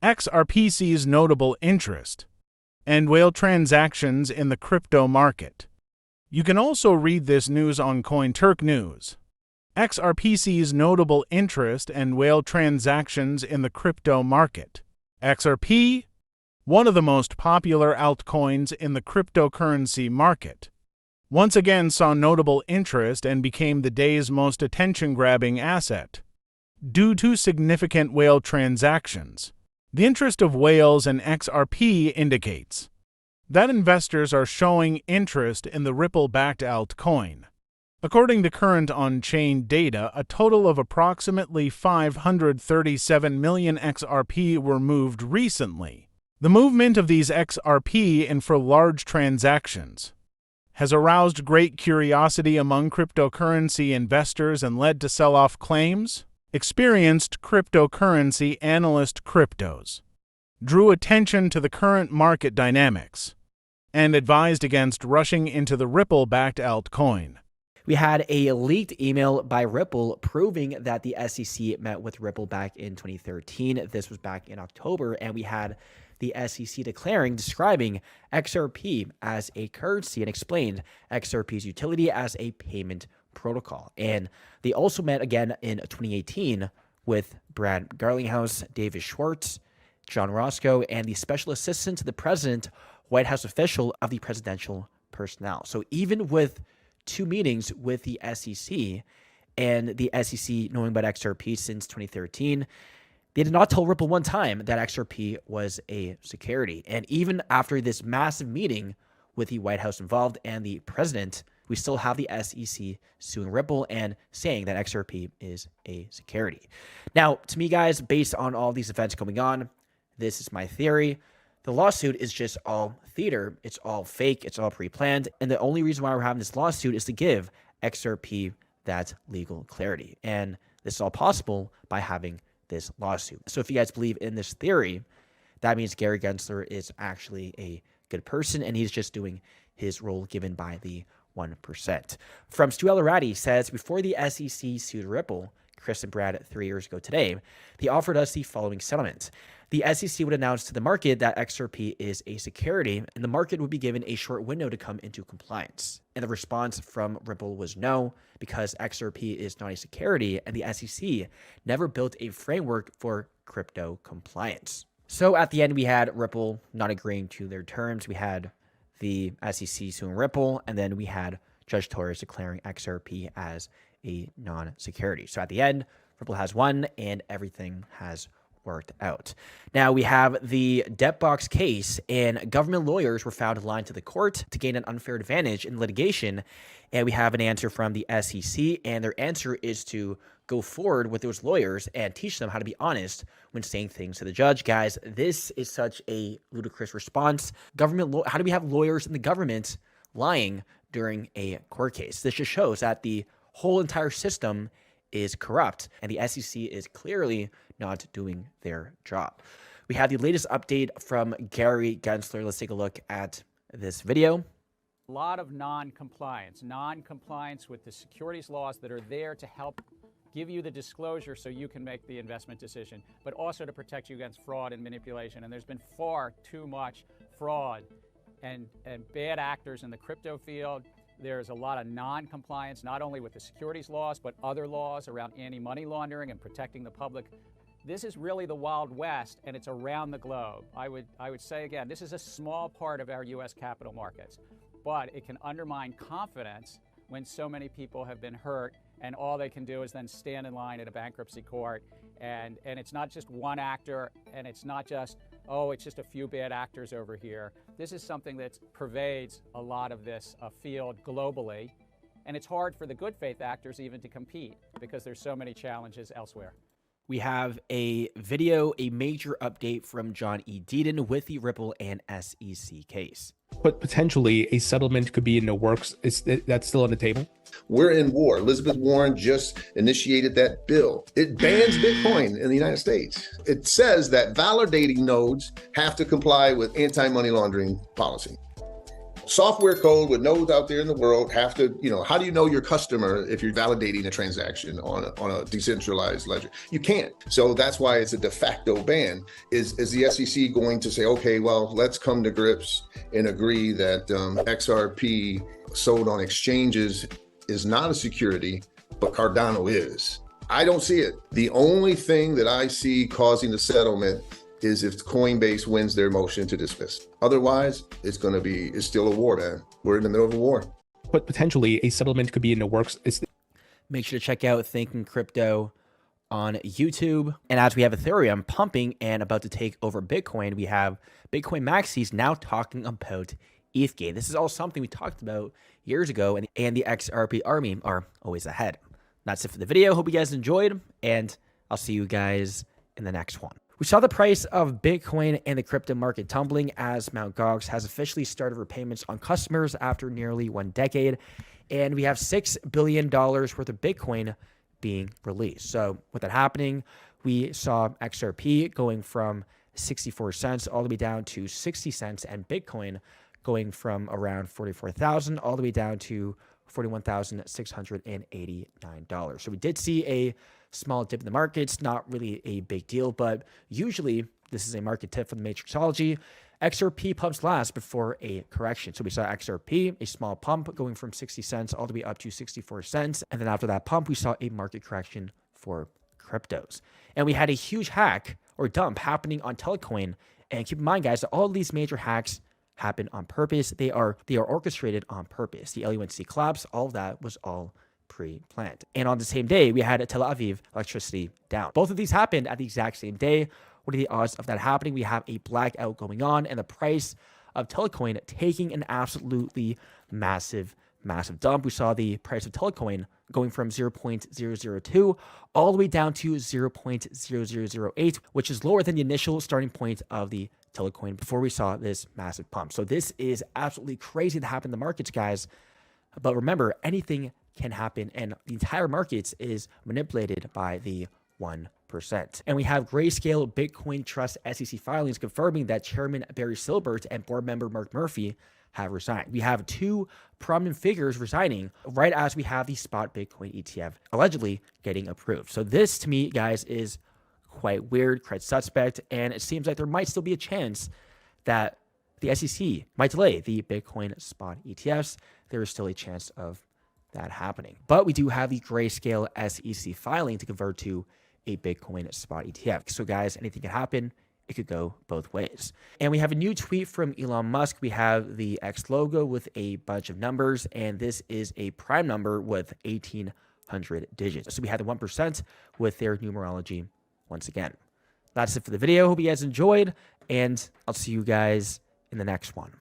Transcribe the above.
XRP sees notable interest and whale transactions in the crypto market. You can also read this news on CoinTurk News. XRP sees notable interest and whale transactions in the crypto market. XRP, one of the most popular altcoins in the cryptocurrency market, once again saw notable interest and became the day's most attention-grabbing asset due to significant whale transactions. The interest of whales in XRP indicates that investors are showing interest in the Ripple-backed altcoin. According to current on-chain data, a total of approximately 537 million XRP were moved recently. The movement of these XRP in for large transactions has aroused great curiosity among cryptocurrency investors and led to sell-off claims. Experienced cryptocurrency analyst Cryptos drew attention to the current market dynamics and advised against rushing into the Ripple-backed altcoin. We had a leaked email by Ripple proving that the SEC met with Ripple back in 2013. This was back in October, and we had the SEC describing XRP as a currency and explained XRP's utility as a payment protocol. And they also met again in 2018 with Brad Garlinghouse, David Schwartz, John Roscoe, and the special assistant to the president, White House official of the presidential personnel. So even with two meetings with the SEC and the SEC knowing about XRP since 2013, they did not tell Ripple one time that XRP was a security. And even after this massive meeting with the White House involved and the president, we still have the SEC suing Ripple and saying that XRP is a security. Now, to me, guys, based on all these events going on, this is my theory. The lawsuit is just all theater. It's all fake. It's all pre-planned. And the only reason why we're having this lawsuit is to give XRP that legal clarity. And this is all possible by having this lawsuit. So if you guys believe in this theory, that means Gary Gensler is actually a good person and he's just doing his role given by the 1%. From Stu Elorati says, before the SEC sued Ripple, Chris and Brad 3 years ago today, they offered us the following settlement. The SEC would announce to the market that XRP is a security, and the market would be given a short window to come into compliance. And the response from Ripple was no, because XRP is not a security, and the SEC never built a framework for crypto compliance. So at the end, we had Ripple not agreeing to their terms. We had the SEC suing Ripple, and then we had Judge Torres declaring XRP as a non-security. So at the end, Ripple has won, and everything has worked out. Now we have the debt box case, and government lawyers were found lying to the court to gain an unfair advantage in litigation. And we have an answer from the SEC, and their answer is to go forward with those lawyers and teach them how to be honest when saying things to the judge. Guys, this is such a ludicrous response. How do we have lawyers in the government lying during a court case? This just shows that the whole entire system is corrupt, and the SEC is clearly not doing their job. We have the latest update from Gary Gensler. Let's take a look at this video. A lot of non-compliance with the securities laws that are there to help give you the disclosure so you can make the investment decision, but also to protect you against fraud and manipulation. And there's been far too much fraud and bad actors in the crypto field. There's a lot of non-compliance, not only with the securities laws, but other laws around anti-money laundering and protecting the public. This is really the Wild West, and it's around the globe. I would say, again, this is a small part of our U.S. capital markets, but it can undermine confidence when so many people have been hurt, and all they can do is then stand in line at a bankruptcy court. And it's not just one actor, and it's not just, oh, it's just a few bad actors over here. This is something that pervades a lot of this field globally, and it's hard for the good faith actors even to compete because there's so many challenges elsewhere. We have a video, a major update from John E. Deedon with the Ripple and SEC case. But potentially a settlement could be in the works. That's still on the table? We're in war. Elizabeth Warren just initiated that bill. It bans Bitcoin in the United States. It says that validating nodes have to comply with anti-money laundering policy. software code with nodes out there in the world have to, how do you know your customer if you're validating a transaction on a decentralized ledger? You can't. So that's why it's a de facto ban. Is the SEC going to say, okay, well, let's come to grips and agree that XRP sold on exchanges is not a security, but Cardano is? I don't see it. The only thing that I see causing the settlement is if Coinbase wins their motion to dismiss. Otherwise, it's still a war, man. We're in the middle of a war. But potentially a settlement could be in the works. Make sure to check out Thinking Crypto on YouTube. And as we have Ethereum pumping and about to take over Bitcoin, we have Bitcoin maxis now talking about ETHgate. This is all something we talked about years ago, and the XRP army are always ahead. That's it for the video. Hope you guys enjoyed, and I'll see you guys in the next one. We saw the price of Bitcoin and the crypto market tumbling as Mt. Gox has officially started repayments on customers after nearly 1 decade. And we have $6 billion worth of Bitcoin being released. So with that happening, we saw XRP going from 64 cents all the way down to 60 cents, and Bitcoin going from around 44,000 all the way down to $41,689. So we did see a small dip in the markets, not really a big deal, but usually this is a market tip from the Matrixology. XRP pumps last before a correction. So we saw XRP, a small pump going from 60 cents all the way up to 64 cents. And then after that pump, we saw a market correction for cryptos. And we had a huge hack or dump happening on Telecoin. And keep in mind, guys, that all of these major hacks happen on purpose. They are orchestrated on purpose. The LUNC collapse, all of that was all pre-planned. And on the same day, we had Tel Aviv electricity down. Both of these happened at the exact same day. What are the odds of that happening? We have a blackout going on, and the price of Telecoin taking an absolutely massive dump. We saw the price of Telecoin going from 0.002 all the way down to 0.0008, which is lower than the initial starting point of the Telecoin before we saw this massive pump. So this is absolutely crazy to happen in the markets, guys. But remember, anything can happen, and the entire markets is manipulated by the 1%. And we have Grayscale Bitcoin Trust SEC filings confirming that Chairman Barry Silbert and board member Mark Murphy have resigned. We have 2 prominent figures resigning right as we have the spot Bitcoin ETF allegedly getting approved. So this, to me, guys, is quite weird, quite suspect, and it seems like there might still be a chance that the SEC might delay the Bitcoin spot ETFs. There is still a chance of that happening. But we do have the Grayscale SEC filing to convert to a Bitcoin spot ETF. So guys, anything can happen. It could go both ways. And we have a new tweet from Elon Musk. We have the X logo with a bunch of numbers, and this is a prime number with 1,800 digits. So we had the 1% with their numerology once again. That's it for the video. Hope you guys enjoyed, and I'll see you guys in the next one.